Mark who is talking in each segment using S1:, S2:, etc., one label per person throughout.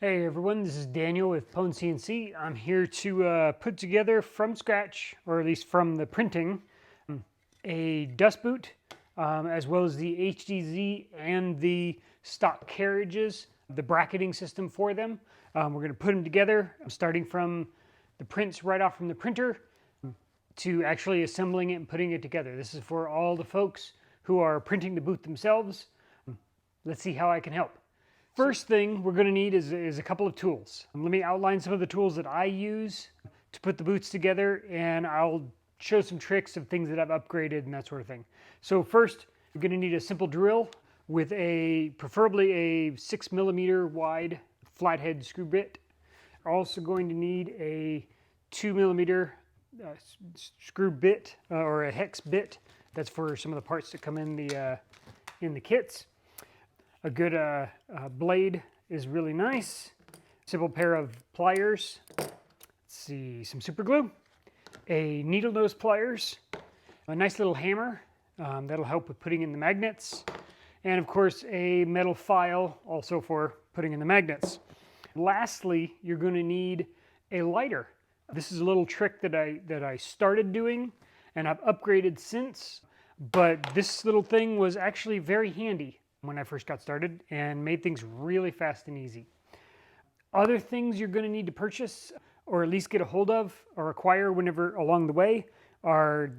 S1: Hey everyone, this is Daniel with PwnCNC. I'm here to put together from scratch, or at least from the printing, a dust boot, as well as the HDZ and the stock carriages, the bracketing system for them. We're going to put them together, starting from the prints right off from the printer to actually assembling it and putting it together. This is for all the folks who are printing the boot themselves. Let's see how I can help. First thing we're going to need is a couple of tools. Let me outline some of the tools that I use to put the boots together, and I'll show some tricks of things that I've upgraded and that sort of thing. So first, you're going to need a simple drill with preferably a 6mm wide flathead screw bit. You're also going to need a 2mm screw bit or a hex bit. That's for some of the parts that come in the kits. A good blade is really nice. Simple pair of pliers. Let's see, some super glue, a needle nose pliers, a nice little hammer that'll help with putting in the magnets, and of course a metal file also for putting in the magnets. Lastly, you're going to need a lighter. This is a little trick that I started doing and I've upgraded since, but this little thing was actually very handy when I first got started and made things really fast and easy. Other things you're going to need to purchase or at least get a hold of or acquire whenever along the way are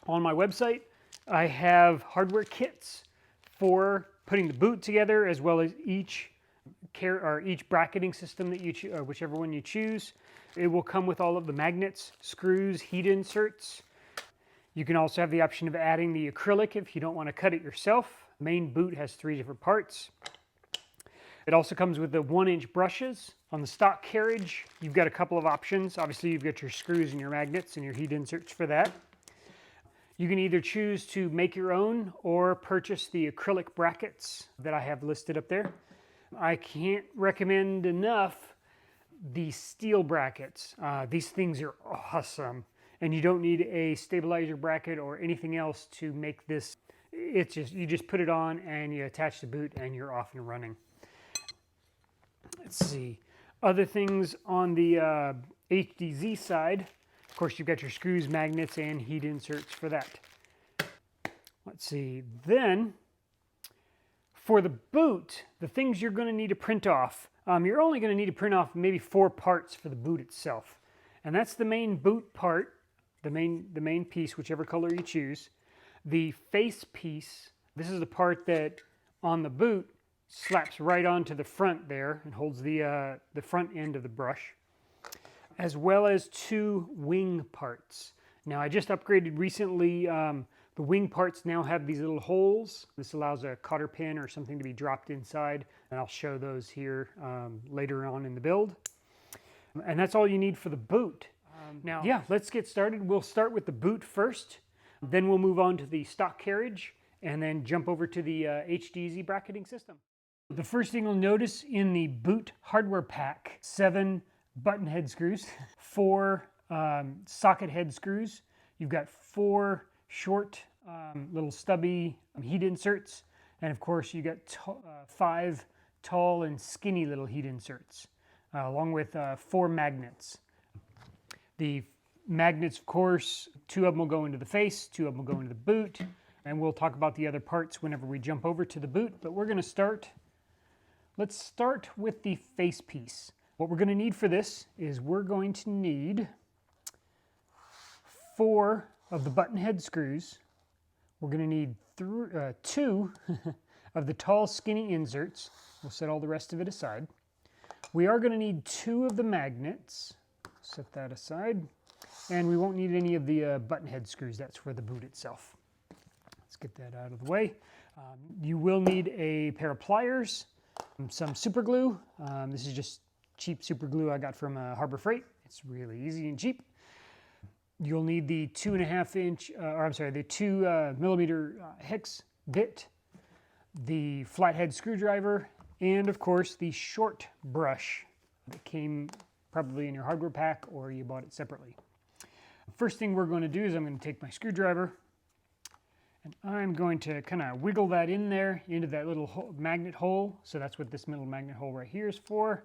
S1: on my website. I have hardware kits for putting the boot together, as well as each bracketing system that you choose, whichever one you choose. It will come with all of the magnets, screws, heat inserts. You can also have the option of adding the acrylic if you don't want to cut it yourself. The main boot has 3 different parts. It also comes with the 1-inch brushes. On the stock carriage, you've got a couple of options. Obviously, you've got your screws and your magnets and your heat inserts for that. You can either choose to make your own or purchase the acrylic brackets that I have listed up there. I can't recommend enough the steel brackets. These things are awesome. And you don't need a stabilizer bracket or anything else to make this. It's just, you just put it on and you attach the boot and you're off and running. Let's see. Other things on the HDZ side, of course you've got your screws, magnets, and heat inserts for that. Let's see. Then, for the boot, the things you're going to need to print off, you're only going to need to print off maybe 4 parts for the boot itself. And that's the main boot part. The main piece, whichever color you choose. The face piece, this is the part that on the boot slaps right onto the front there and holds the front end of the brush, as well as 2 wing parts. Now I just upgraded recently. The wing parts now have these little holes. This allows a cotter pin or something to be dropped inside, and I'll show those here later on in the build. And that's all you need for the boot. Now, yeah, let's get started. We'll start with the boot first, then we'll move on to the stock carriage, and then jump over to the HDZ bracketing system. The first thing you'll notice in the boot hardware pack, 7 button head screws, 4 socket head screws. You've got 4 short little stubby heat inserts, and of course you got 5 tall and skinny little heat inserts, along with 4 magnets. The magnets, of course, 2 of them will go into the face, 2 of them will go into the boot, and we'll talk about the other parts whenever we jump over to the boot, but we're going to start. Let's start with the face piece. What we're going to need for this is we're going to need 4 of the button head screws. We're going to need 2 of the tall skinny inserts. We'll set all the rest of it aside. We are going to need 2 of the magnets. Set that aside. And we won't need any of the button head screws. That's for the boot itself. Let's get that out of the way. You will need a pair of pliers, some super glue. This is just cheap super glue I got from Harbor Freight. It's really easy and cheap. You'll need the 2.5-inch, the 2mm hex bit, the flathead screwdriver, and of course the short brush that came probably in your hardware pack or you bought it separately. First thing we're going to do is I'm going to take my screwdriver And I'm going to kind of wiggle that in there into that little magnet hole. So that's what this middle magnet hole right here is for.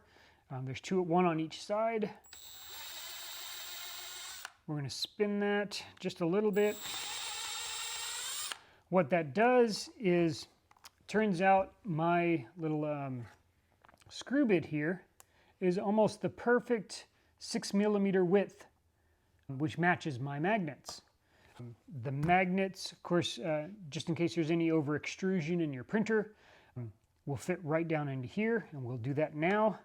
S1: There's one on each side. We're going to spin that just a little bit. What that does is, turns out my little screw bit here is almost the perfect 6mm width, which matches my magnets. The magnets, of course, just in case there's any over extrusion in your printer, will fit right down into here, and we'll do that now.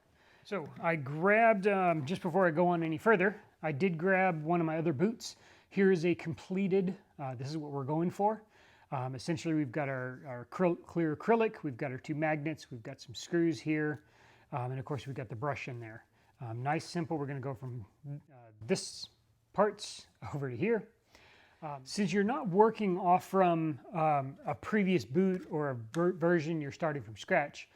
S1: So I grabbed, just before I go on any further, I did grab one of my other boots. Here is a completed, this is what we're going for. Essentially, we've got our clear acrylic, we've got our 2 magnets, we've got some screws here, and of course we've got the brush in there. Nice, simple. We're going to go from this parts over to here. Since you're not working off from a previous boot or a version, you're starting from scratch,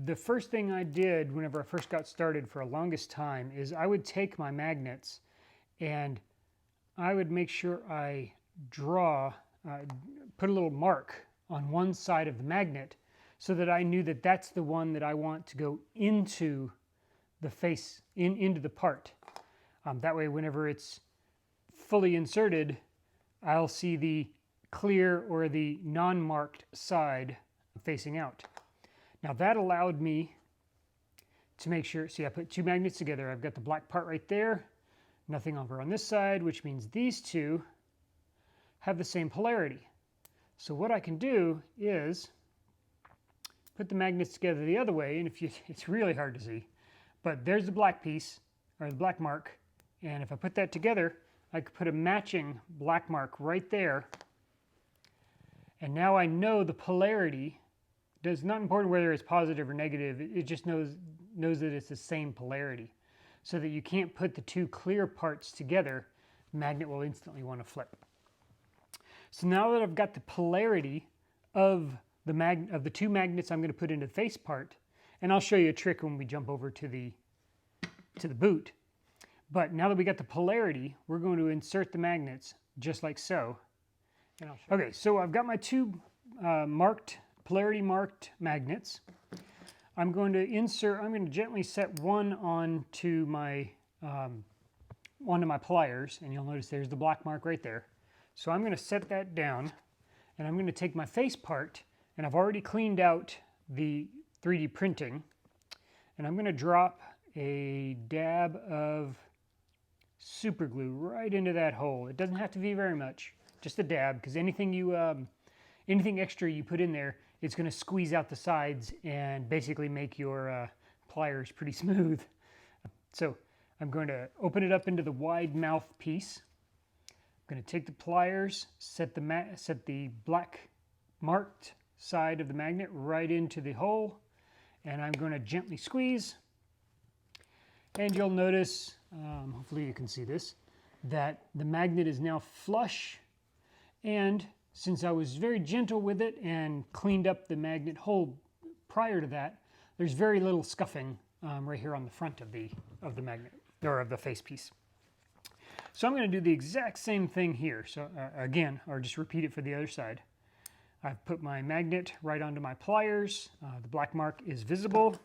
S1: the first thing I did whenever I first got started for the longest time is I would take my magnets and I would make sure I put a little mark on one side of the magnet so that I knew that that's the one that I want to go into the face, into the part. That way, whenever it's fully inserted, I'll see the clear or the non-marked side facing out. Now that allowed me to make sure, see, I put 2 magnets together. I've got the black part right there, nothing over on this side, which means these 2 have the same polarity. So what I can do is put the magnets together the other way, and it's really hard to see, but there's the black piece, or the black mark, and if I put that together, I could put a matching black mark right there, and now I know the polarity. It's not important whether it's positive or negative, it just knows that it's the same polarity, so that you can't put the 2 clear parts together, the magnet will instantly want to flip. So now that I've got the polarity of the 2 magnets I'm going to put into the face part, and I'll show you a trick when we jump over to the boot. But now that we got the polarity, we're going to insert the magnets just like so. Okay, so I've got my 2 polarity marked magnets. I'm going to gently set one onto my pliers, and you'll notice there's the black mark right there. So I'm going to set that down, and I'm going to take my face part, and I've already cleaned out the 3D printing, and I'm going to drop a dab of super glue right into that hole. It doesn't have to be very much, just a dab, because anything extra you put in there, it's going to squeeze out the sides and basically make your pliers pretty smooth. So I'm going to open it up into the wide mouth piece. I'm going to take the pliers, set the black marked side of the magnet right into the hole, and I'm going to gently squeeze. And you'll notice, hopefully you can see this, that the magnet is now flush, and since I was very gentle with it and cleaned up the magnet hole prior to that, there's very little scuffing right here on the front of the magnet, or of the face piece. So I'm going to do the exact same thing here. So again, or just repeat it for the other side. I've put my magnet right onto my pliers. The black mark is visible.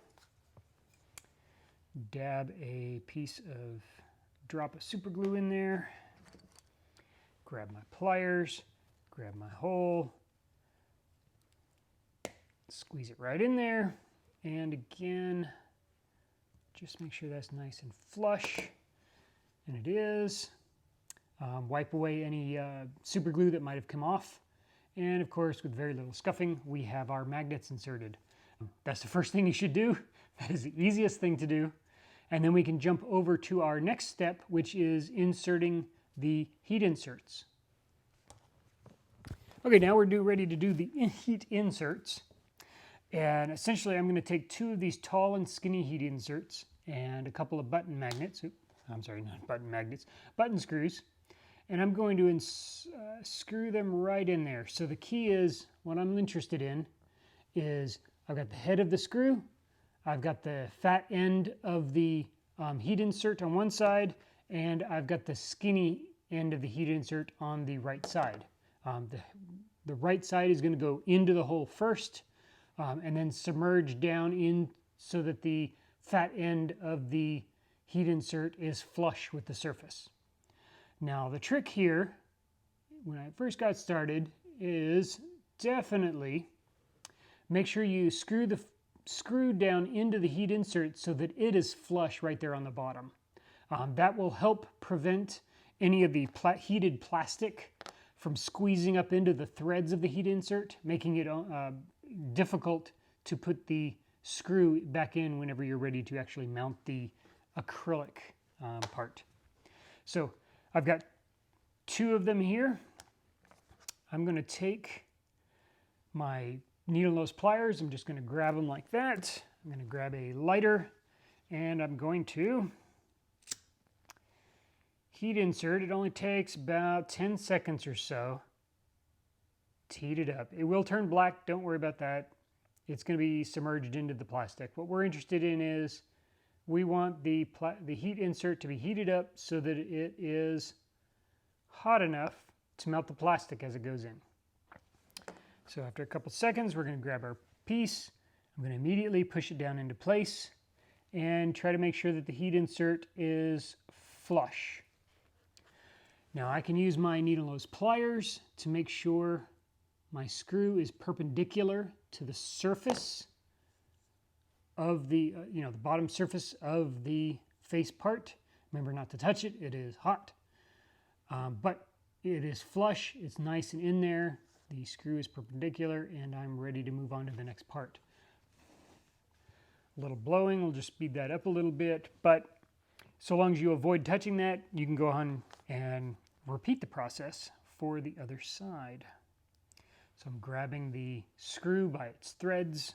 S1: Dab a drop of super glue in there. Grab my pliers, grab my hole, squeeze it right in there, and again, just make sure that's nice and flush, and it is. Wipe away any super glue that might have come off, and of course, with very little scuffing, we have our magnets inserted. That's the first thing you should do. That is the easiest thing to do. And then we can jump over to our next step, which is inserting the heat inserts. Okay, now we're ready to do the heat inserts. And essentially, I'm going to take 2 of these tall and skinny heat inserts and a couple of button magnets. I'm sorry, not button magnets, button screws. And I'm going to screw them right in there. So the key is, what I'm interested in is I've got the head of the screw, I've got the fat end of the heat insert on one side, and I've got the skinny end of the heat insert on the right side. the right side is going to go into the hole first, and then submerge down in so that the fat end of the heat insert is flush with the surface. Now the trick here, when I first got started, is definitely make sure you screw the screw down into the heat insert so that it is flush right there on the bottom. That will help prevent any of the heated plastic from squeezing up into the threads of the heat insert, making it difficult to put the screw back in whenever you're ready to actually mount the acrylic part. So I've got 2 of them here. I'm going to take my needle nose pliers. I'm just going to grab them like that. I'm going to grab a lighter, and I'm going to heat insert. It only takes about 10 seconds or so to heat it up. It will turn black. Don't worry about that. It's going to be submerged into the plastic. What we're interested in is we want the heat insert to be heated up so that it is hot enough to melt the plastic as it goes in. So after a couple seconds, we're going to grab our piece. I'm going to immediately push it down into place and try to make sure that the heat insert is flush. Now I can use my needle nose pliers to make sure my screw is perpendicular to the surface of the, the bottom surface of the face part. Remember not to touch it, it is hot. But it is flush, it's nice and in there, the screw is perpendicular, and I'm ready to move on to the next part. A little blowing, we'll just speed that up a little bit, but so long as you avoid touching that, you can go on and repeat the process for the other side. So I'm grabbing the screw by its threads,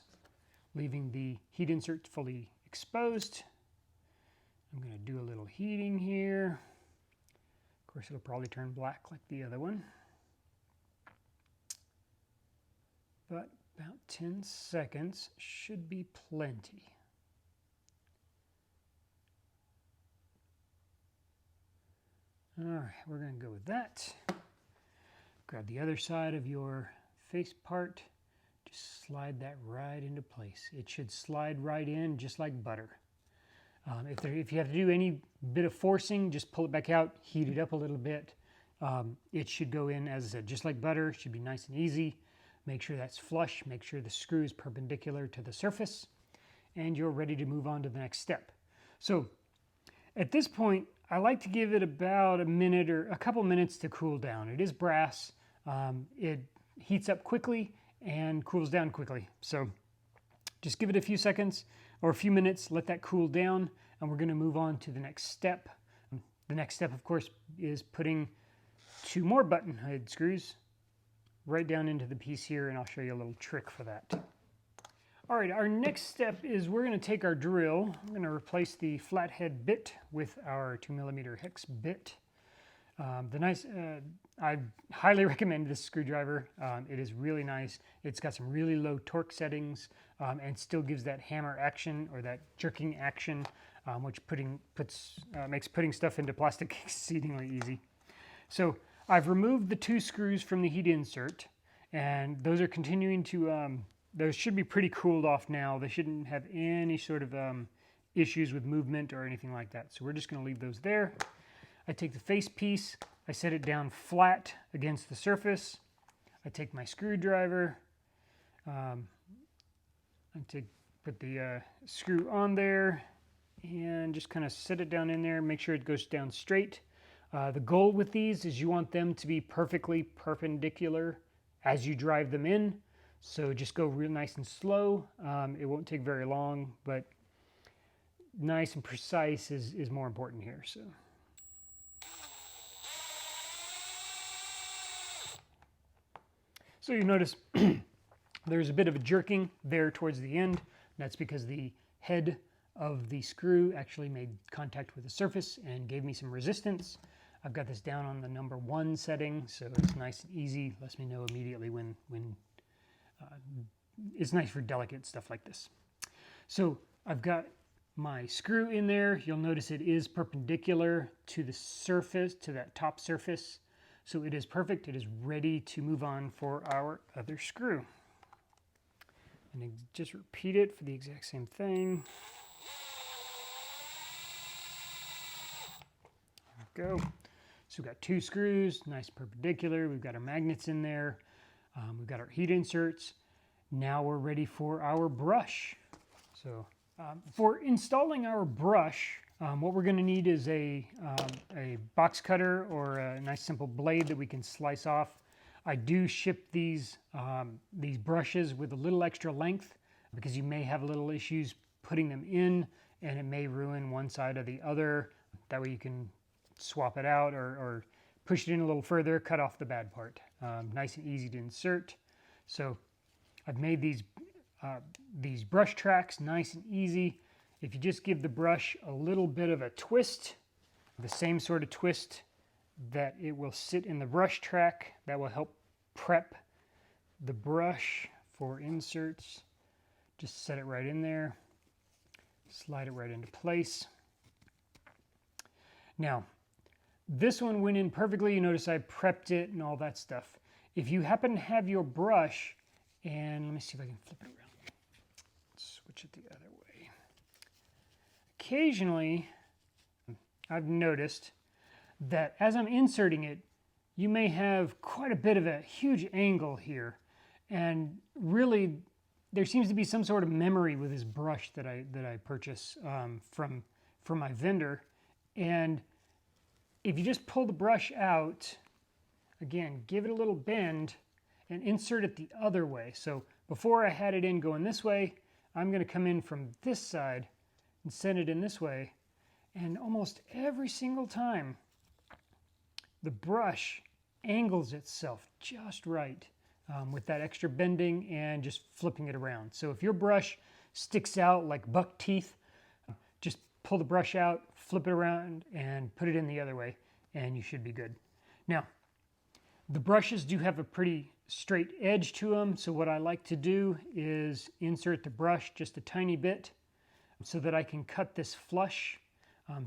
S1: leaving the heat insert fully exposed. I'm going to do a little heating here. Of course, it'll probably turn black like the other one. But about 10 seconds should be plenty. All right, we're going to go with that. Grab the other side of your face part. Just slide that right into place. It should slide right in just like butter. If you have to do any bit of forcing, just pull it back out, heat it up a little bit. It should go in, as I said, just like butter. It should be nice and easy. Make sure that's flush. Make sure the screw is perpendicular to the surface. And you're ready to move on to the next step. So at this point, I like to give it about a minute or a couple minutes to cool down. It is brass. It heats up quickly and cools down quickly. So just give it a few seconds or a few minutes, let that cool down, and we're going to move on to the next step. The next step, of course, is putting 2 more button head screws right down into the piece here, and I'll show you a little trick for that. All right, our next step is we're going to take our drill. I'm going to replace the flathead bit with our 2mm hex bit. I highly recommend this screwdriver. It is really nice. It's got some really low torque settings and still gives that hammer action or that jerking action, which makes putting stuff into plastic exceedingly easy. So I've removed the 2 screws from the heat insert, and those are continuing to, those should be pretty cooled off now. They shouldn't have any sort of issues with movement or anything like that. So we're just going to leave those there. I take the face piece, I set it down flat against the surface. I take my screwdriver, put the screw on there and just kind of set it down in there, make sure it goes down straight. The goal with these is you want them to be perfectly perpendicular as you drive them in. So just go real nice and slow. It won't take very long, but nice and precise is more important here. So you notice there's a bit of a jerking there towards the end. That's because the head of the screw actually made contact with the surface and gave me some resistance. I've got this down on the number 1 setting, so it's nice and easy. Lets me know immediately when it's nice for delicate stuff like this. So I've got my screw in there. You'll notice it is perpendicular to the surface, to that top surface. So it is perfect. It is ready to move on for our other screw. And just repeat it for the exact same thing. There we go. So we've got 2 screws, nice perpendicular. We've got our magnets in there. We've got our heat inserts. Now we're ready for our brush. So for installing our brush, what we're going to need is a box cutter or a nice simple blade that we can slice off. I do ship these brushes with a little extra length because you may have little issues putting them in and it may ruin one side or the other. That way you can swap it out or push it in a little further, cut off the bad part. Nice and easy to insert. So I've made these brush tracks nice and easy. If you just give the brush a little bit of a twist, the same sort of twist that it will sit in the brush track, that will help prep the brush for inserts. Just set it right in there, slide it right into place. Now, this one went in perfectly. You notice I prepped it and all that stuff. If you happen to have your brush, and let me see if I can flip it around. Switch it the other way. Occasionally, I've noticed that as I'm inserting it, you may have quite a bit of a huge angle here. And really, there seems to be some sort of memory with this brush that I purchase from my vendor. And if you just pull the brush out, again, give it a little bend and insert it the other way. So before I had it in going this way, I'm going to come in from this side and send it in this way. And almost every single time, the brush angles itself just right with that extra bending and just flipping it around. So if your brush sticks out like buck teeth, just pull the brush out, flip it around, and put it in the other way, and you should be good. Now, the brushes do have a pretty straight edge to them, so what I like to do is insert the brush just a tiny bit so that I can cut this flush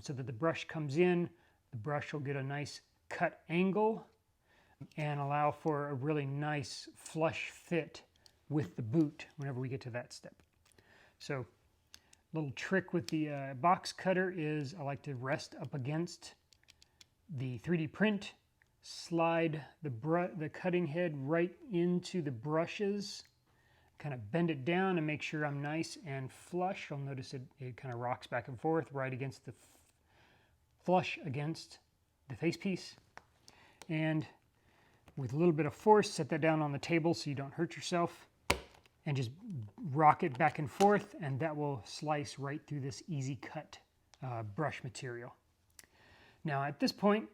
S1: so that the brush comes in, the brush will get a nice cut angle and allow for a really nice flush fit with the boot whenever we get to that step. So little trick with the box cutter is I like to rest up against the 3D print, slide the cutting head right into the brushes, kind of bend it down and make sure I'm nice and flush. You'll notice it kind of rocks back and forth right against the flush against the facepiece. And with a little bit of force, set that down on the table so you don't hurt yourself, and just rock it back and forth, and that will slice right through this easy cut brush material. Now at this point,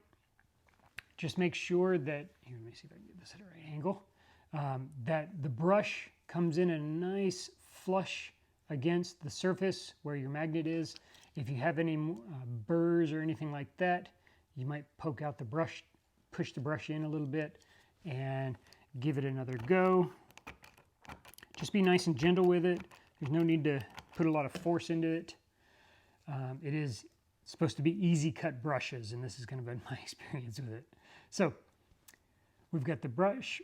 S1: just make sure that, here, let me see if I can get this at a right angle, that the brush comes in a nice flush against the surface where your magnet is. If you have any burrs or anything like that, you might poke out the brush, push the brush in a little bit, and give it another go. Just be nice and gentle with it. There's no need to put a lot of force into it. It is supposed to be easy cut brushes, and this is going to be my experience with it. So we've got the brush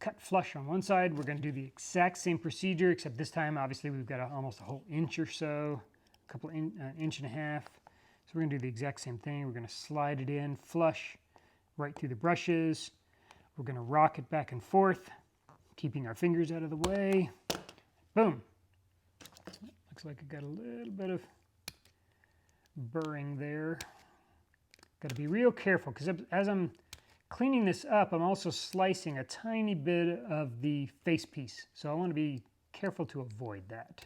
S1: cut flush on one side. We're going to do the exact same procedure, except this time obviously we've got almost a whole inch or so, a couple inch and a half. So we're going to do the exact same thing. We're going to slide it in flush right through the brushes. We're going to rock it back and forth, keeping our fingers out of the way. Boom. Looks like I got a little bit of burring there. Got to be real careful because as I'm cleaning this up, I'm also slicing a tiny bit of the face piece. So I want to be careful to avoid that.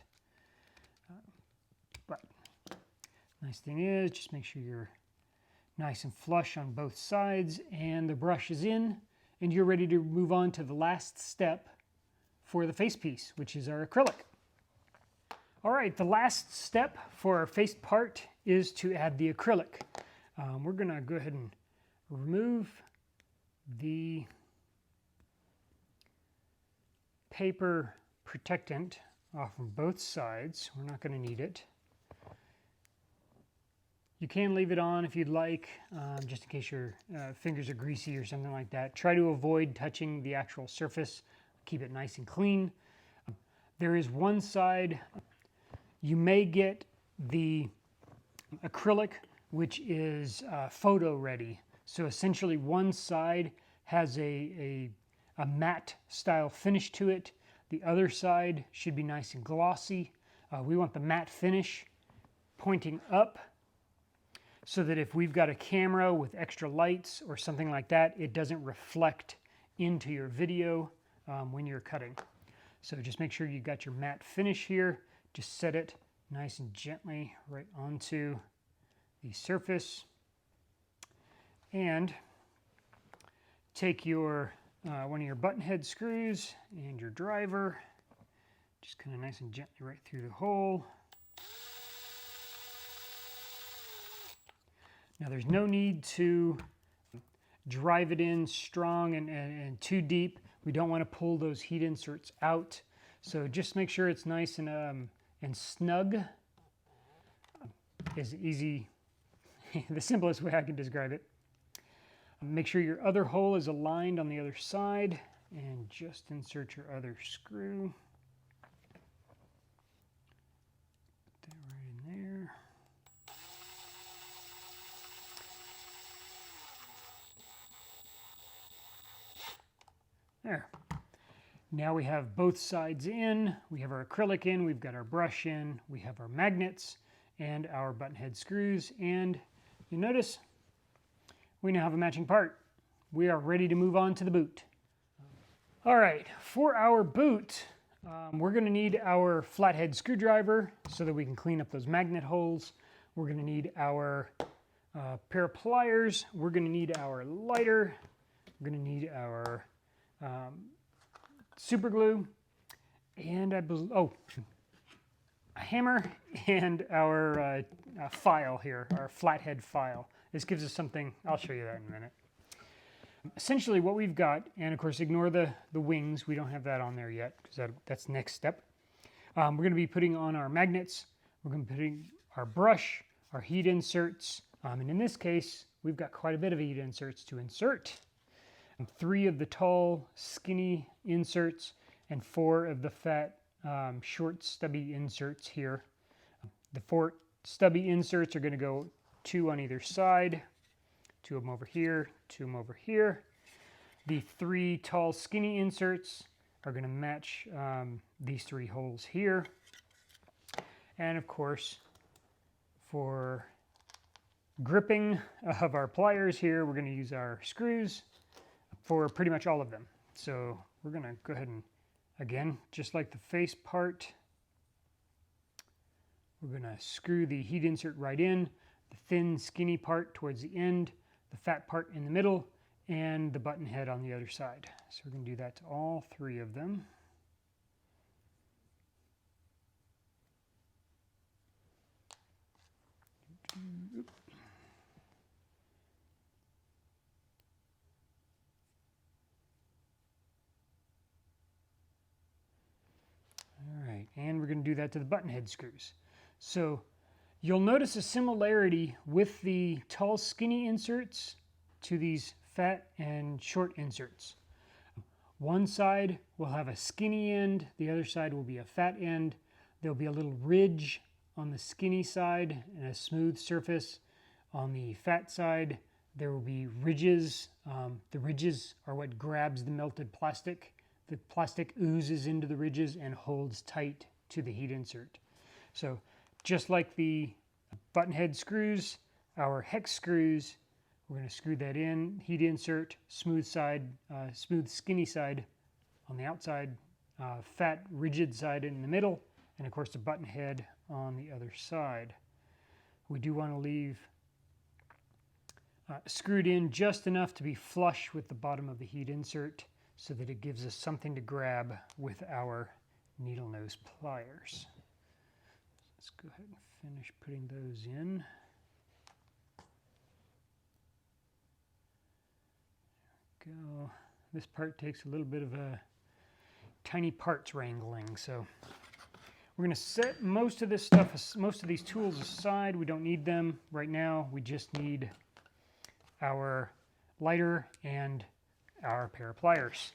S1: But nice thing is, just make sure you're nice and flush on both sides and the brush is in, and you're ready to move on to the last step for the face piece, which is our acrylic. All right, the last step for our face part is to add the acrylic. We're going to go ahead and remove the paper protectant off from both sides. We're not going to need it. You can leave it on if you'd like, just in case your fingers are greasy or something like that. Try to avoid touching the actual surface. Keep it nice and clean. There is one side, you may get the acrylic, which is photo ready. So essentially one side has a matte style finish to it. The other side should be nice and glossy. We want the matte finish pointing up so that if we've got a camera with extra lights or something like that, it doesn't reflect into your video when you're cutting. So just make sure you got your matte finish here. Just set it nice and gently right onto the surface. And take your one of your button head screws and your driver, just kind of nice and gently right through the hole. Now there's no need to drive it in strong and too deep. We don't want to pull those heat inserts out. So just make sure it's nice and snug. Is easy, the simplest way I can describe it. Make sure your other hole is aligned on the other side and just insert your other screw. Put that right in there. There. Now we have both sides in, we have our acrylic in, we've got our brush in, we have our magnets and our button head screws, and you notice we now have a matching part. We are ready to move on to the boot. All right, for our boot, we're going to need our flathead screwdriver so that we can clean up those magnet holes. We're going to need our pair of pliers. We're going to need our lighter. We're going to need our super glue, and a hammer, and our file here, our flathead file. This gives us something, I'll show you that in a minute. Essentially what we've got, and of course ignore the wings, we don't have that on there yet because that's next step. We're going to be putting on our magnets, we're going to be putting our brush, our heat inserts, and in this case we've got quite a bit of heat inserts to insert. 3 of the tall skinny inserts and 4 of the fat short stubby inserts here. The 4 stubby inserts are going to go 2 on either side, 2 of them over here, 2 of them over here. The 3 tall skinny inserts are going to match these 3 holes here. And of course, for gripping of our pliers here, we're going to use our screws for pretty much all of them. So we're going to go ahead and, again, just like the face part, we're going to screw the heat insert right in, the thin skinny part towards the end, the fat part in the middle, and the button head on the other side. So we're going to do that to all 3 of them. All right, and we're going to do that to the button head screws. So you'll notice a similarity with the tall skinny inserts to these fat and short inserts. One side will have a skinny end, the other side will be a fat end. There'll be a little ridge on the skinny side and a smooth surface. On the fat side, there will be ridges. The ridges are what grabs the melted plastic. The plastic oozes into the ridges and holds tight to the heat insert. So just like the button head screws, our hex screws, we're going to screw that in, heat insert, smooth side, smooth skinny side on the outside, fat rigid side in the middle, and of course the button head on the other side. We do want to leave screwed in just enough to be flush with the bottom of the heat insert so that it gives us something to grab with our needle nose pliers. Let's go ahead and finish putting those in. There we go. This part takes a little bit of a tiny parts wrangling, so we're We're going to set most of this stuff, most of these tools aside. We don't need them right now. We just need our lighter and our pair of pliers.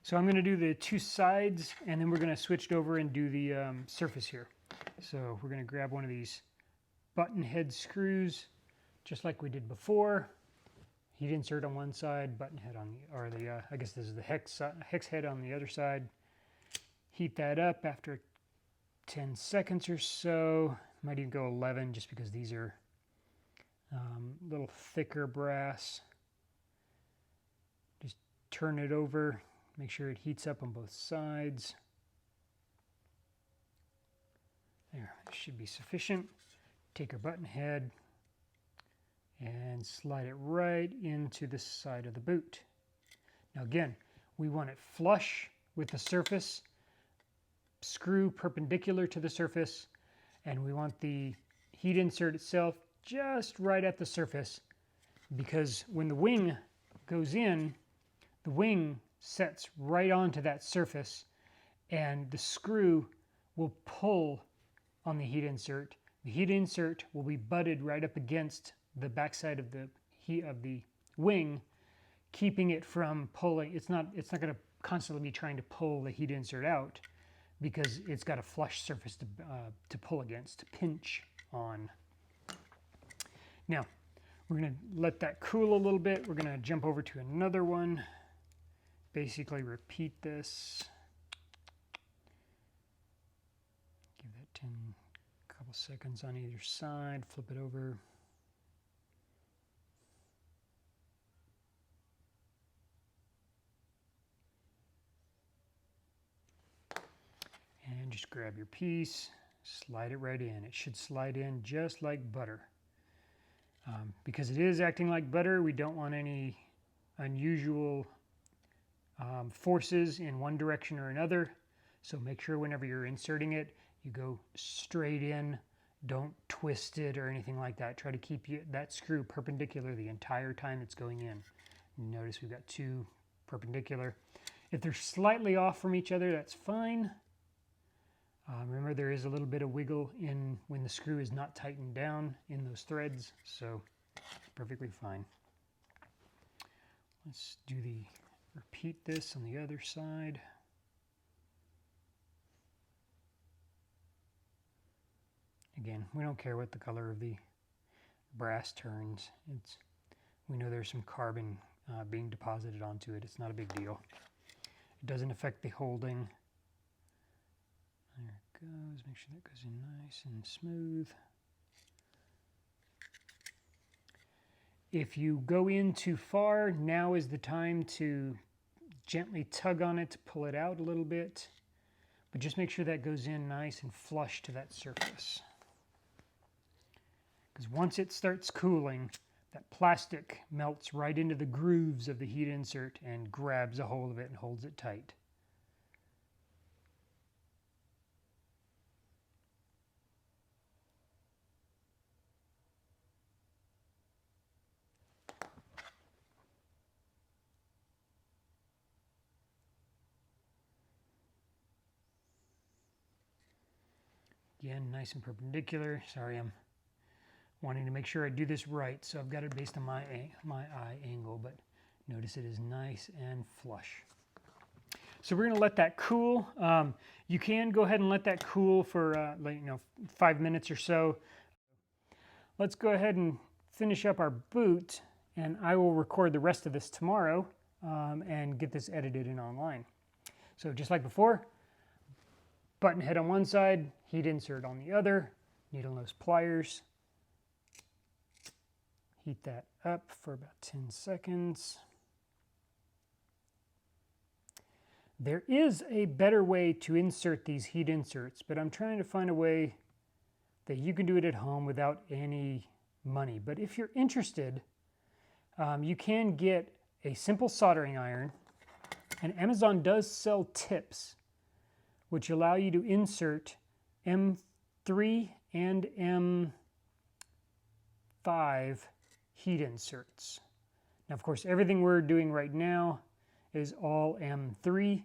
S1: So I'm going to do the two sides, and then we're going to switch it over and do the surface here. So we're going to grab one of these button head screws, just like we did before. Heat insert on one side, button head on the, or the, I guess this is the hex head on the other side. Heat that up after 10 seconds or so. Might even go 11 just because these are a little thicker brass. Just turn it over, make sure it heats up on both sides. There, that should be sufficient. Take our button head and slide it right into the side of the boot. Now again, we want it flush with the surface, screw perpendicular to the surface, and we want the heat insert itself just right at the surface, because when the wing goes in, the wing sets right onto that surface and the screw will pull on the heat insert. The heat insert will be butted right up against the backside of the wing, keeping it from pulling. It's not going to constantly be trying to pull the heat insert out because it's got a flush surface to pull against, to pinch on. Now, we're going to let that cool a little bit. We're going to jump over to another one. Basically repeat this. Give that a couple seconds on either side, flip it over. And just grab your piece, slide it right in. It should slide in just like butter. Because it is acting like butter, we don't want any unusual forces in one direction or another. So make sure whenever you're inserting it, you go straight in. Don't twist it or anything like that. Try to keep that screw perpendicular the entire time it's going in. Notice we've got two perpendicular. If they're slightly off from each other, that's fine. Remember, there is a little bit of wiggle in when the screw is not tightened down in those threads, so perfectly fine. Let's repeat this on the other side. Again, we don't care what the color of the brass turns. We know there's some carbon being deposited onto it. It's not a big deal. It doesn't affect the holding. There it goes. Make sure that goes in nice and smooth. If you go in too far, now is the time to gently tug on it to pull it out a little bit. But just make sure that goes in nice and flush to that surface. Because once it starts cooling, that plastic melts right into the grooves of the heat insert and grabs a hold of it and holds it tight. Again, nice and perpendicular. Sorry, I'm wanting to make sure I do this right, so I've got it based on my eye angle, but notice it is nice and flush. So we're going to let that cool. You can go ahead and let that cool for 5 minutes or so. Let's go ahead and finish up our boot, and I will record the rest of this tomorrow and get this edited and online. So just like before, button head on one side, heat insert on the other, needle nose pliers. Heat that up for about 10 seconds. There is a better way to insert these heat inserts, but I'm trying to find a way that you can do it at home without any money. But if you're interested, you can get a simple soldering iron, and Amazon does sell tips which allow you to insert M3 and M5 heat inserts. Now, of course, everything we're doing right now is all M3,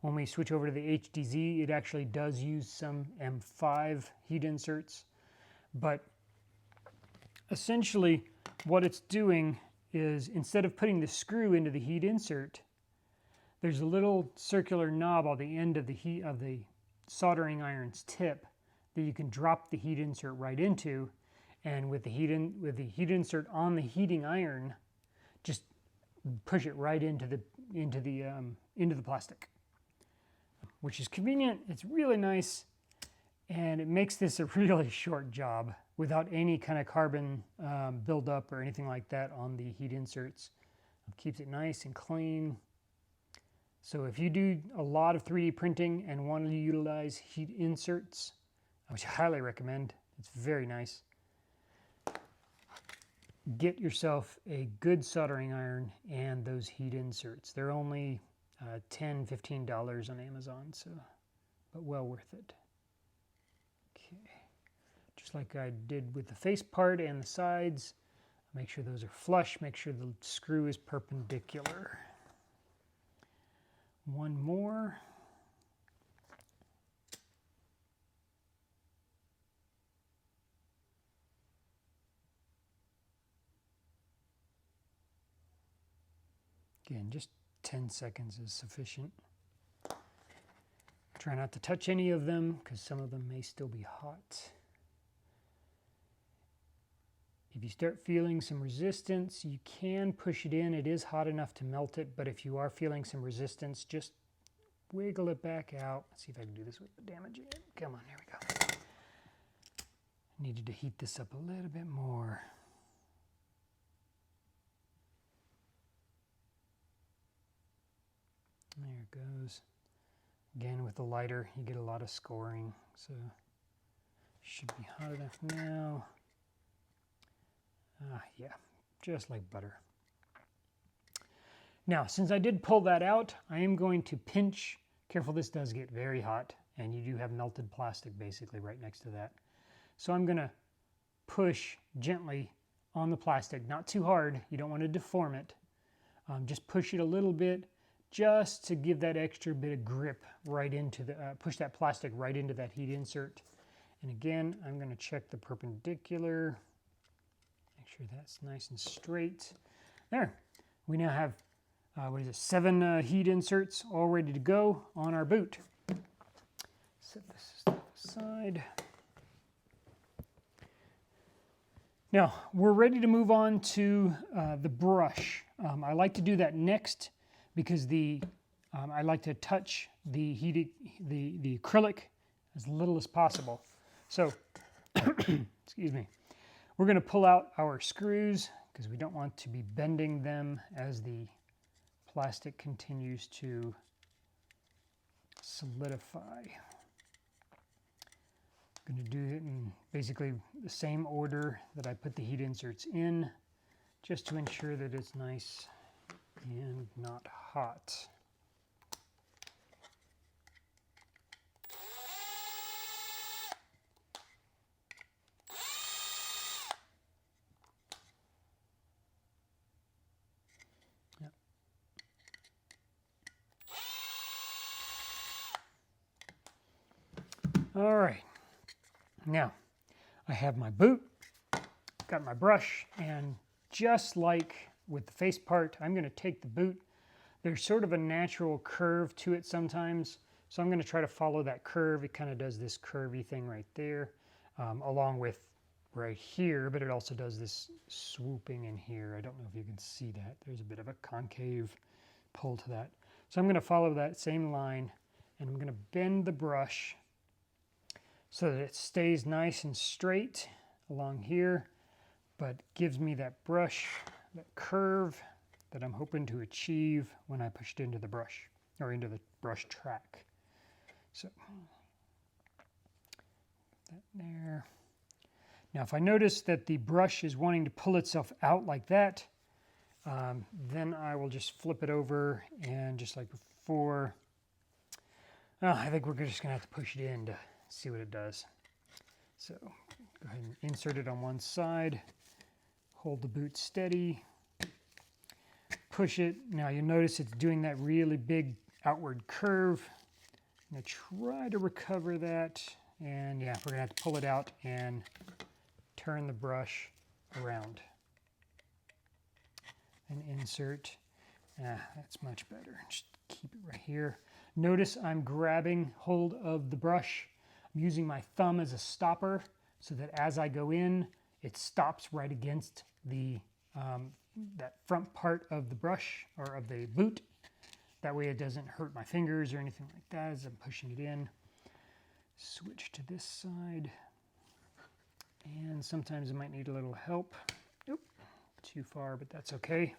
S1: When we switch over to the HDZ, it actually does use some M5 heat inserts, but essentially what it's doing is instead of putting the screw into the heat insert, there's a little circular knob on the end of the soldering iron's tip that you can drop the heat insert right into, and with the heat insert on the heating iron, just push it right into the plastic, which is convenient. It's really nice, and it makes this a really short job without any kind of carbon buildup or anything like that on the heat inserts. It keeps it nice and clean. So if you do a lot of 3D printing and want to utilize heat inserts, which I highly recommend, it's very nice, get yourself a good soldering iron and those heat inserts. They're only $10, $15 on Amazon, so, but well worth it. Okay, just like I did with the face part and the sides, make sure those are flush, make sure the screw is perpendicular. One more. Again, just 10 seconds is sufficient. Try not to touch any of them because some of them may still be hot. If you start feeling some resistance, you can push it in. It is hot enough to melt it, but if you are feeling some resistance, just wiggle it back out. Let's see if I can do this without damaging it. Come on, there we go. Needed to heat this up a little bit more. There it goes. Again, with the lighter, you get a lot of scoring, so should be hot enough now. Yeah, just like butter. Now, since I did pull that out, I am going to pinch. Careful, this does get very hot, and you do have melted plastic basically right next to that. So I'm going to push gently on the plastic, not too hard. You don't want to deform it. Just push it a little bit, just to give that extra bit of grip right into the, push that plastic right into that heat insert. And again, I'm going to check the perpendicular. Make sure that's nice and straight. There, we now have, 7 heat inserts all ready to go on our boot. Set this stuff aside. Now, we're ready to move on to the brush. I like to do that next because I like to touch the acrylic as little as possible. So, excuse me. We're going to pull out our screws because we don't want to be bending them as the plastic continues to solidify. I'm going to do it in basically the same order that I put the heat inserts in, just to ensure that it's nice and not hot. All right, now I have my boot, got my brush, and just like with the face part, I'm going to take the boot. There's sort of a natural curve to it sometimes, so I'm going to try to follow that curve. It kind of does this curvy thing right there, along with right here, but it also does this swooping in here. I don't know if you can see that. There's a bit of a concave pull to that. So I'm going to follow that same line, and I'm going to bend the brush so that it stays nice and straight along here, but gives me that brush, that curve that I'm hoping to achieve when I push it into the brush, or into the brush track. So, put that there. Now if I notice that the brush is wanting to pull itself out like that, then I will just flip it over, and just like before, I think we're just going to have to push it in to see what it does. So go ahead and insert it on one side, hold the boot steady, push it. Now you'll notice it's doing that really big outward curve. I'm going to try to recover that, and yeah, we're going to have to pull it out and turn the brush around and insert. That's much better. Just keep it right here. Notice I'm grabbing hold of the brush. I'm using my thumb as a stopper so that as I go in, it stops right against the that front part of the brush or of the boot. That way it doesn't hurt my fingers or anything like that as I'm pushing it in. Switch to this side. And sometimes I might need a little help. Oop, too far, but that's okay.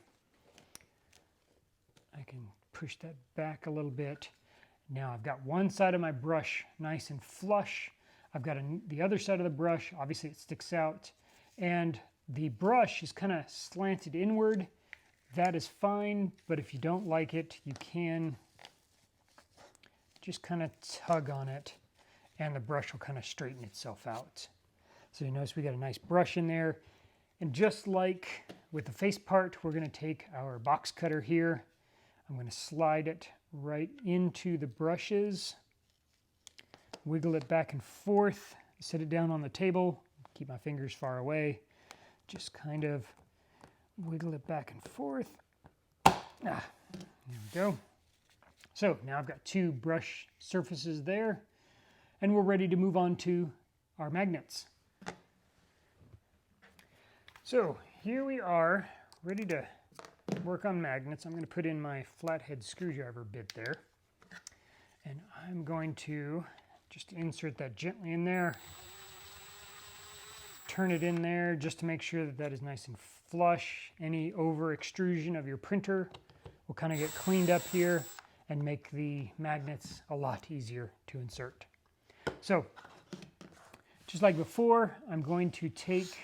S1: I can push that back a little bit. Now I've got one side of my brush nice and flush. I've got the other side of the brush, obviously it sticks out, and the brush is kind of slanted inward. That is fine, but if you don't like it, you can just kind of tug on it and the brush will kind of straighten itself out. So you notice we got a nice brush in there. And just like with the face part, we're going to take our box cutter here. I'm going to slide it right into the brushes, wiggle it back and forth, set it down on the table, keep my fingers far away, just kind of wiggle it back and forth. There we go. So now I've got two brush surfaces there, and we're ready to move on to our magnets. So here we are, ready to work on magnets. I'm going to put in my flathead screwdriver bit there, and I'm going to just insert that gently in there, turn it in there just to make sure that that is nice and flush. Any over extrusion of your printer will kind of get cleaned up here and make the magnets a lot easier to insert. So just like before, I'm going to take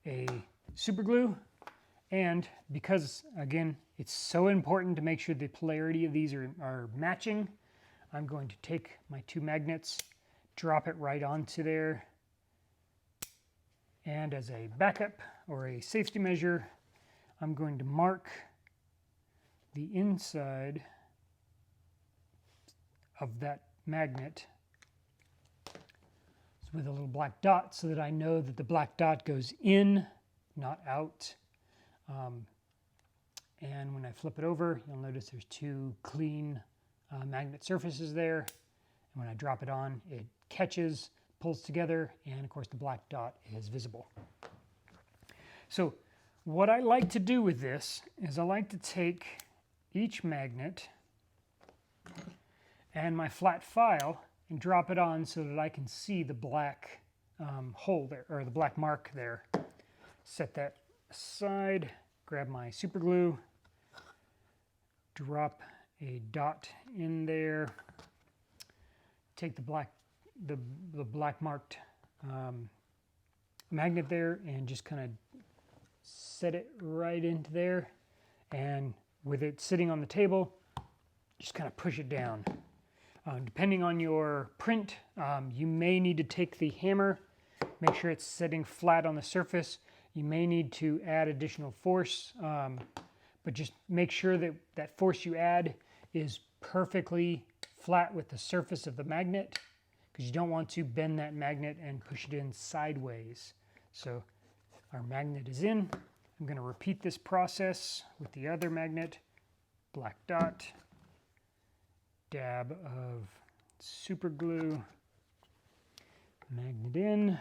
S1: a super glue, and because again it's so important to make sure the polarity of these are matching, I'm going to take my two magnets, drop it right onto there, and as a backup or a safety measure, I'm going to mark the inside of that magnet with a little black dot so that I know that the black dot goes in, not out. And when I flip it over, you'll notice there's two clean magnet surfaces there. And when I drop it on, it catches, pulls together, and of course the black dot is visible. So what I like to do with this is I like to take each magnet and my flat file and drop it on so that I can see the black hole there, or the black mark there. Set that aside, grab my super glue, drop a dot in there, take the black marked magnet there and just kind of set it right into there, and with it sitting on the table, just kind of push it down. Depending on your print, you may need to take the hammer, make sure it's sitting flat on the surface. You may need to add additional force, but just make sure that that force you add is perfectly flat with the surface of the magnet, because you don't want to bend that magnet and push it in sideways. So our magnet is in. I'm going to repeat this process with the other magnet. Black dot, dab of super glue, magnet in,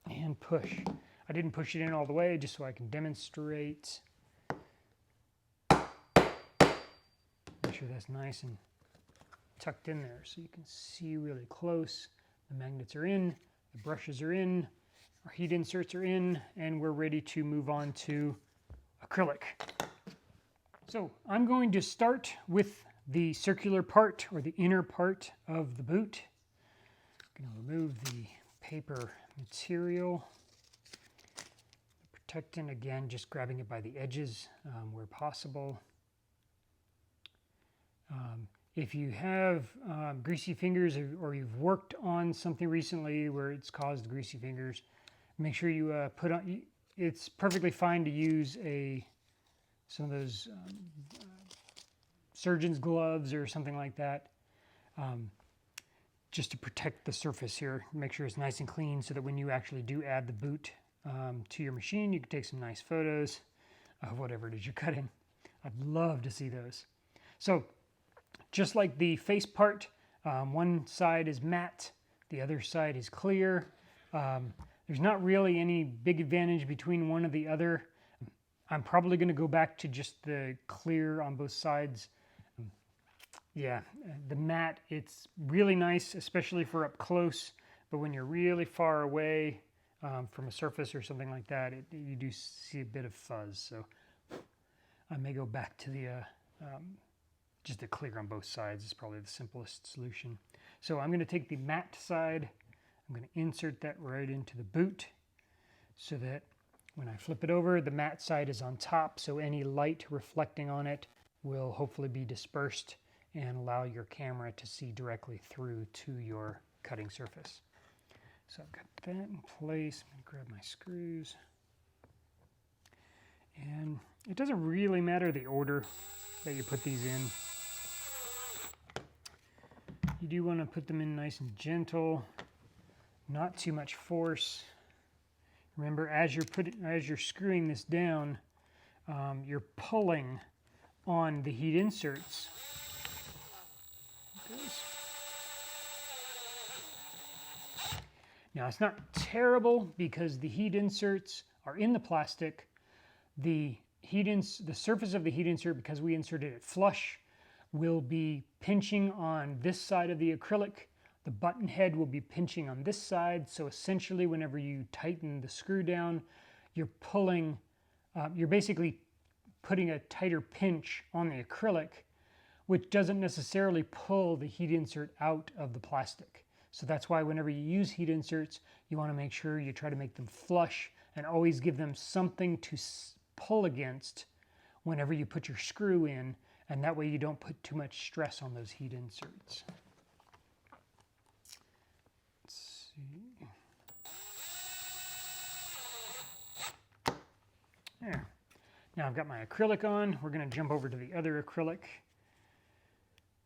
S1: and push. I didn't push it in all the way just so I can demonstrate. Make sure that's nice and tucked in there so you can see really close. The magnets are in, the brushes are in, our heat inserts are in, and we're ready to move on to acrylic. So I'm going to start with the circular part, or the inner part of the boot. I'm going to remove the paper material. Protecting, again, just grabbing it by the edges where possible. If you have greasy fingers, or you've worked on something recently where it's caused greasy fingers, make sure you put on, it's perfectly fine to use some of those surgeon's gloves or something like that, just to protect the surface here. Make sure it's nice and clean so that when you actually do add the boot to your machine, you can take some nice photos of whatever it is you're cutting. I'd love to see those. So just like the face part, one side is matte, the other side is clear. There's not really any big advantage between one or the other. I'm probably going to go back to just the clear on both sides. Yeah, the matte, it's really nice, especially for up close, but when you're really far away from a surface or something like that, you do see a bit of fuzz. So I may go back to the just the clear on both sides is probably the simplest solution. So I'm going to take the matte side, I'm going to insert that right into the boot so that when I flip it over, the matte side is on top, so any light reflecting on it will hopefully be dispersed and allow your camera to see directly through to your cutting surface. So I've got that in place. I'm going to grab my screws. And it doesn't really matter the order that you put these in. You do want to put them in nice and gentle, not too much force. Remember, as you're screwing this down, you're pulling on the heat inserts. Now it's not terrible because the heat inserts are in the plastic. The surface of the heat insert, because we inserted it flush, will be pinching on this side of the acrylic. The button head will be pinching on this side. So essentially, whenever you tighten the screw down, you're pulling, you're basically putting a tighter pinch on the acrylic, which doesn't necessarily pull the heat insert out of the plastic. So that's why whenever you use heat inserts, you want to make sure you try to make them flush and always give them something to pull against whenever you put your screw in, and that way you don't put too much stress on those heat inserts. Let's see. There. Now I've got my acrylic on. We're going to jump over to the other acrylic.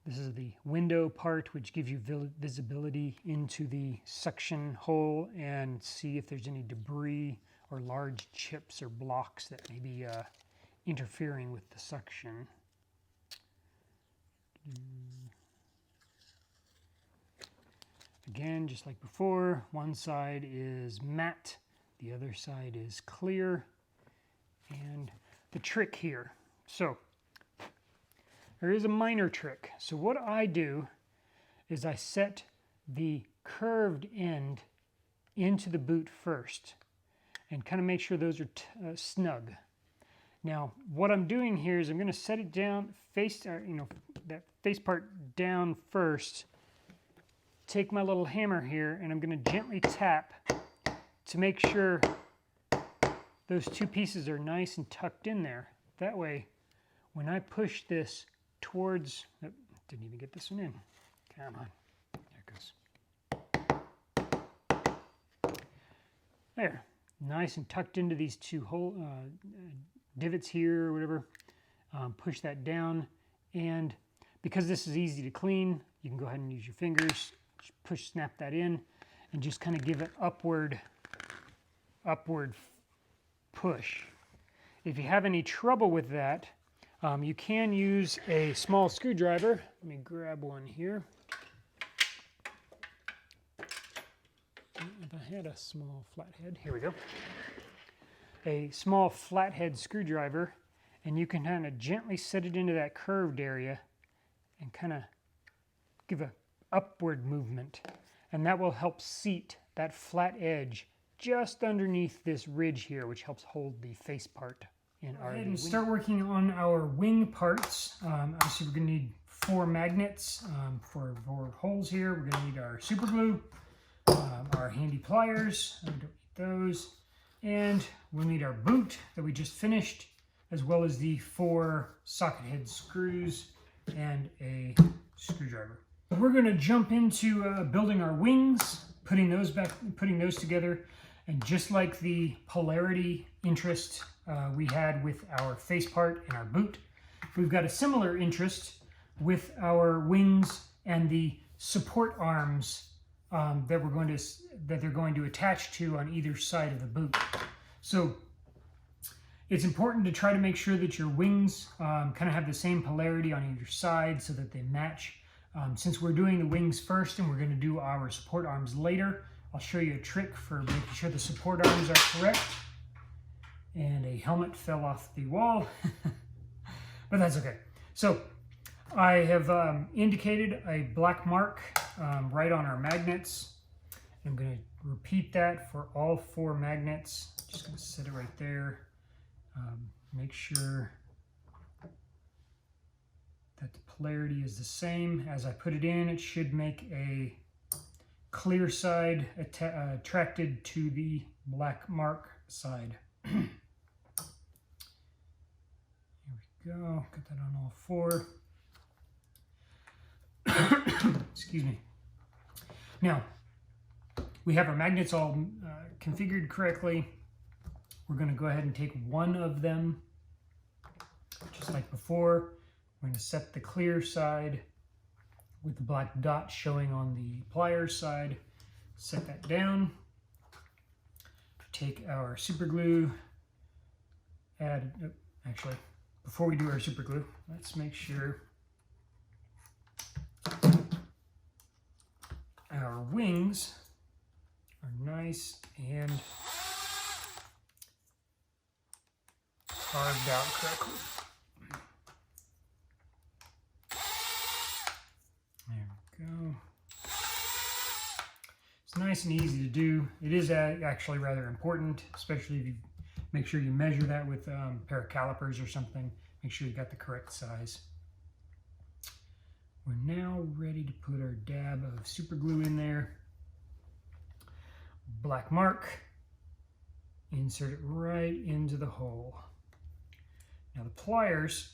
S1: This is the window part, which gives you visibility into the suction hole and see if there's any debris or large chips or blocks that may be interfering with the suction. Again, just like before, one side is matte, the other side is clear. And the trick here, so there is a minor trick. So what I do is I set the curved end into the boot first and kind of make sure those are snug. Now what I'm doing here is I'm going to set it down, that face part down first, take my little hammer here, and I'm going to gently tap to make sure those two pieces are nice and tucked in there. That way, when I push this towards, oh, didn't even get this one in. Come on, there it goes. There, nice and tucked into these two hole divots here or whatever. Push that down, and because this is easy to clean, you can go ahead and use your fingers, just snap that in, and just kind of give it upward push. If you have any trouble with that, you can use a small screwdriver. Let me grab one here. If I had a small flathead, here we go. A small flathead screwdriver, and you can kind of gently set it into that curved area and kind of give an upward movement, and that will help seat that flat edge just underneath this ridge here, which helps hold the face part in our wing. Start working on our wing parts. Obviously, we're going to need 4 magnets for 4 holes here. We're going to need our super glue, our handy pliers. I don't need those, and we'll need our boot that we just finished, as well as the 4 socket head screws and a screwdriver. We're going to jump into building our wings, putting those together. And just like the polarity interest we had with our face part and our boot, we've got a similar interest with our wings and the support arms that they're going to attach to on either side of the boot. So it's important to try to make sure that your wings kind of have the same polarity on either side so that they match. Since we're doing the wings first and we're going to do our support arms later, I'll show you a trick for making sure the support arms are correct. And a helmet fell off the wall, but that's okay. So I have indicated a black mark right on our magnets. I'm going to repeat that for all 4 magnets. Just going to set it right there. Make sure that the polarity is the same. As I put it in, it should make a clear side attracted to the black mark side. Here we go. Get that on all 4. Excuse me. Now, we have our magnets all configured correctly. We're going to go ahead and take one of them, just like before. We're going to set the clear side with the black dot showing on the pliers side. Set that down. Take our super glue. Actually, before we do our super glue, let's make sure our wings are nice and carved out correctly. There we go. It's nice and easy to do. It is actually rather important, especially if you make sure you measure that with a pair of calipers or something. Make sure you got the correct size. We're now ready to put our dab of super glue in there. Black mark. Insert it right into the hole. Now the pliers,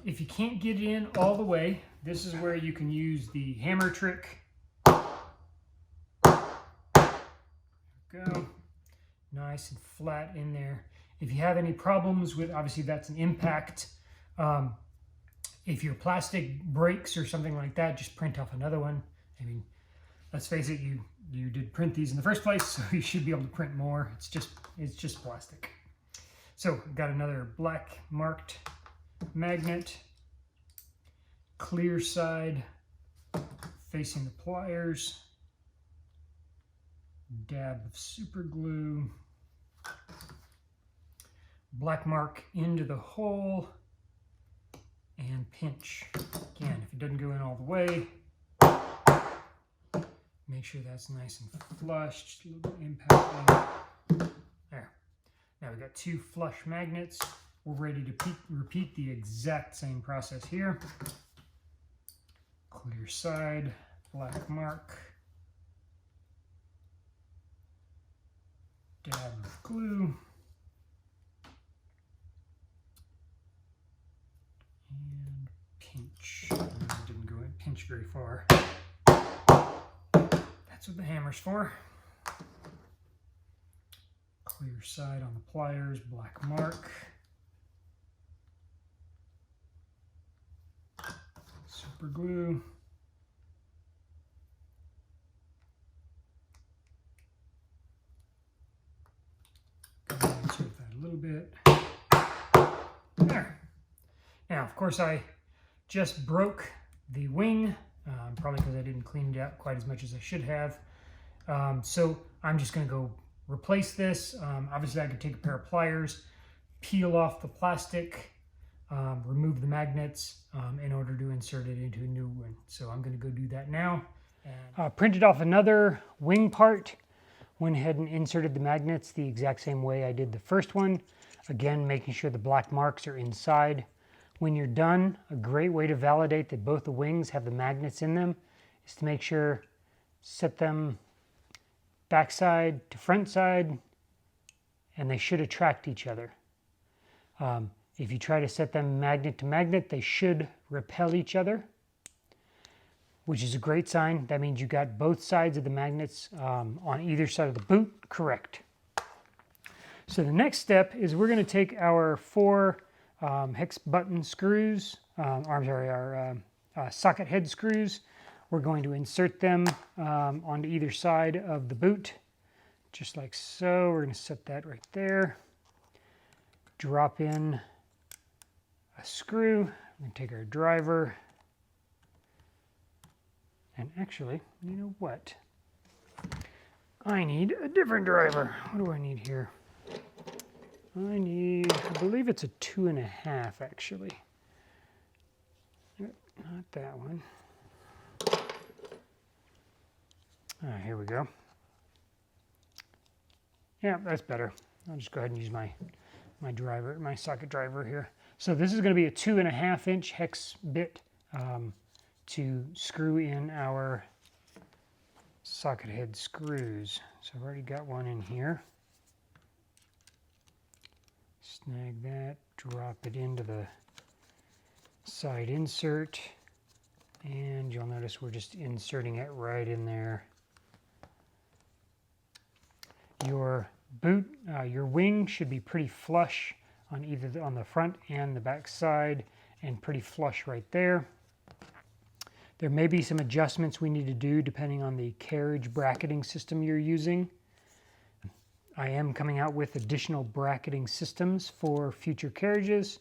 S1: if you can't get it in all the way, this is where you can use the hammer trick. There we go. Nice and flat in there. If you have any problems with, obviously that's an impact. If your plastic breaks or something like that, just print off another one. I mean, let's face it, you did print these in the first place, so you should be able to print more. It's just plastic. So I've got another black marked magnet, clear side facing the pliers, dab of super glue, black mark into the hole, and pinch. Again, if it doesn't go in all the way, make sure that's nice and flush, just a little bit of impact there. There. Now we've got 2 flush magnets. We're ready to repeat the exact same process here. Clear side, black mark, dab of glue, and pinch. It didn't go in pinch very far. That's what the hammer's for. Clear side on the pliers, black mark. Super glue. Insert that a little bit. There. Now, of course, I just broke the wing, probably because I didn't clean it out quite as much as I should have. So I'm just going to go replace this. Obviously, I could take a pair of pliers, peel off the plastic, remove the magnets in order to insert it into a new one. So I'm going to go do that now. Printed off another wing part. Went ahead and inserted the magnets the exact same way I did the first one. Again, making sure the black marks are inside. When you're done, a great way to validate that both the wings have the magnets in them is to make sure, set them backside to front side, and they should attract each other. If you try to set them magnet to magnet, they should repel each other, which is a great sign. That means you got both sides of the magnets on either side of the boot correct. So the next step is we're going to take our 4 hex button screws socket head screws. We're going to insert them onto either side of the boot, just like so. We're going to set that right there. Drop in a screw. We're going to take our driver. And actually, you know what? I need a different driver. What do I need here? I believe it's a 2.5 actually. Not that one. Here we go. Yeah, that's better. I'll just go ahead and use my socket driver here. So this is going to be a 2.5 inch hex bit to screw in our socket head screws. So I've already got one in here. Snag that, drop it into the side insert, and you'll notice we're just inserting it right in there. Your boot, your wing should be pretty flush on either on the front and the back side, and pretty flush right there. There may be some adjustments we need to do depending on the carriage bracketing system you're using. I am coming out with additional bracketing systems for future carriages,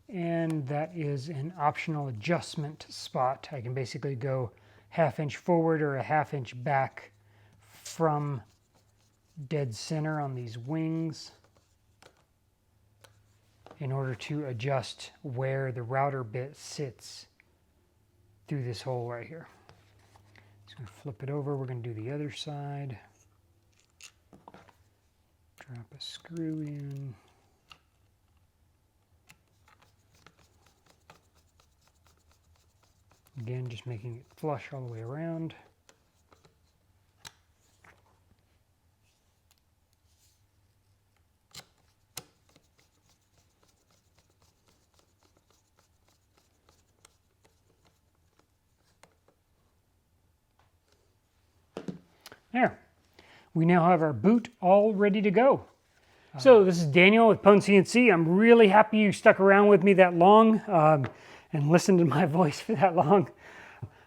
S1: and that is an optional adjustment spot. I can basically go 1/2 inch forward or 1/2 inch back from dead center on these wings in order to adjust where the router bit sits through this hole right here. Just going to flip it over. We're going to do the other side. Drop a screw in. Again, just making it flush all the way around. There. We now have our boot all ready to go. So this is Daniel with PwnCNC. I'm really happy you stuck around with me that long and listened to my voice for that long.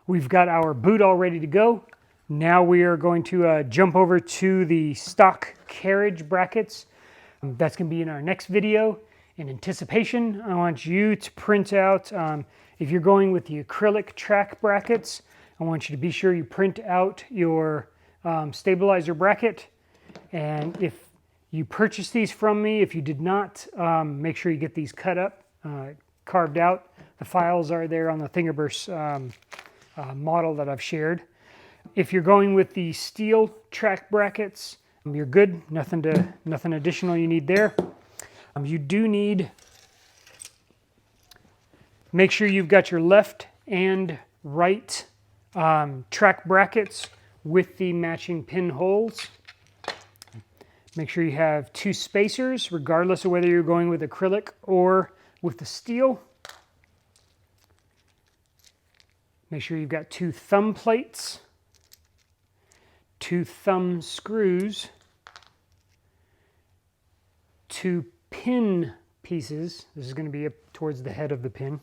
S1: We've got our boot all ready to go. Now we are going to jump over to the stock carriage brackets. That's going to be in our next video. In anticipation, I want you to print out, if you're going with the acrylic track brackets, I want you to be sure you print out your stabilizer bracket. And if you purchase these from me, if you did not, make sure you get these cut up, carved out. The files are there on the Thingiverse model that I've shared. If you're going with the steel track brackets, you're good. Nothing additional you need there. You do need, make sure you've got your left and right track brackets with the matching pin holes. Make sure you have 2 spacers, regardless of whether you're going with acrylic or with the steel. Make sure you've got 2 thumb plates, 2 thumb screws, 2 pin pieces. This is going to be up towards the head of the pin.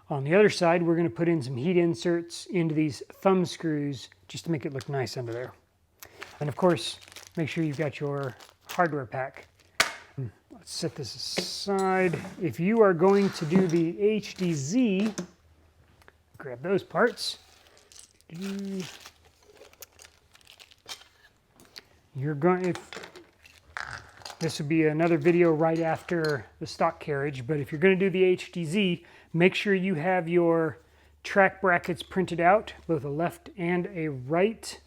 S1: On the other side, we're going to put in some heat inserts into these thumb screws just to make it look nice under there. And of course, make sure you've got your hardware pack. Let's set this aside. If you are going to do the HDZ, grab those parts. You're going, this would be another video right after the stock carriage, but if you're going to do the HDZ, make sure you have your track brackets printed out, both a left and a right.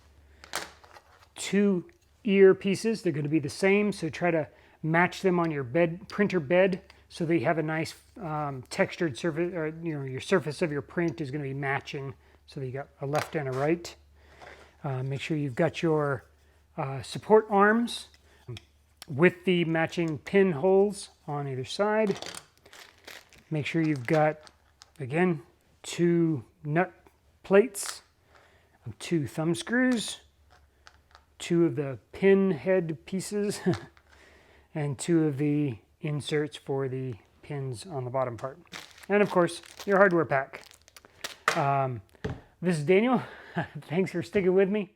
S1: 2 ear pieces, they're going to be the same, so try to match them on your printer bed so that you have a nice textured surface, or your surface of your print is going to be matching, so that you got a left and a right. Make sure you've got your support arms with the matching pin holes on either side. Make sure you've got, again, 2 nut plates, 2 thumb screws, 2 of the pin head pieces, and 2 of the inserts for the pins on the bottom part. And of course, your hardware pack. This is Daniel. Thanks for sticking with me.